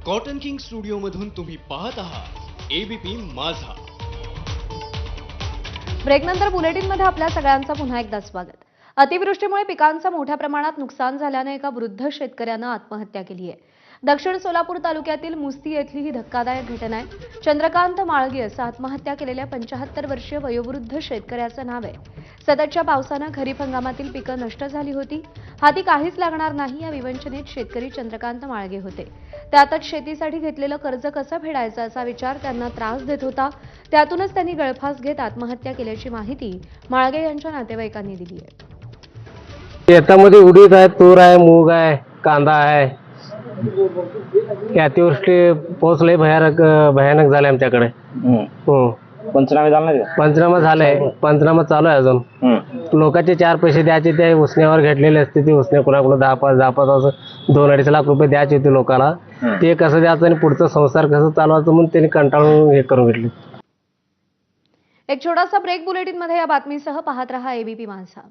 Cotton king studio मधून तुम्ही पाहत आहात एबीपी माझा. ब्रेकनंतर बुलेटिनमध्ये आपल्या सगळ्यांचं पुन्हा एकदा स्वागत. अतिवृष्टीमुळे पिकांचं मोठ्या प्रमाणात नुकसान झाल्याने एका वृद्ध शेतकऱ्यानं आत्महत्या केली आहे. दक्षिण सोलापूर तालुक्यातील मुस्ती येथली ही धक्कादायक घटना आहे. चंद्रकांत माळगे असं आत्महत्या केलेल्या 75 वर्षीय वयोवृद्ध शेतकऱ्याचं नाव आहे. सततच्या पावसानं खरीप हंगामातील पिकं नष्ट झाली होती. हाती काहीच लागणार नाही या विवंचनेत शेतकरी चंद्रकांत माळगे होते. त्यातच शेतीसाठी घेतलेलं कर्ज कसं फेडायचं असा विचार त्यांना त्रास देत होता. त्यातूनच त्यांनी गळफास घेत आत्महत्या केल्याची माहिती माळगे यांच्या नातेवाईकांनी दिली आहे. शेतामध्ये उडीद आहे, तूर आहे, मूग आहे, कांदा आहे. अतिवृष्टी पाऊस लय भयानक झालाय आमच्याकडे. पंचनामे झाला नाही का? पंचनामा झालाय, पंचनामा चालू आहे अजून. लोकांचे 4 पैसे द्यायचे, ते उसण्यावर घेतलेले असते. ते उसने कुणाकुणा 10-5 असं 2-2.5 लाख रुपये द्यायचे होते लोकांना. ते कसं द्यायचं आणि पुढचा संसार कसं चालवायचं म्हणून त्यांनी कंटाळून हे करून घेतले. एक छोटासा ब्रेक. बुलेटिनमध्ये या बातमीसह पाहत रहा एबीपी माझा.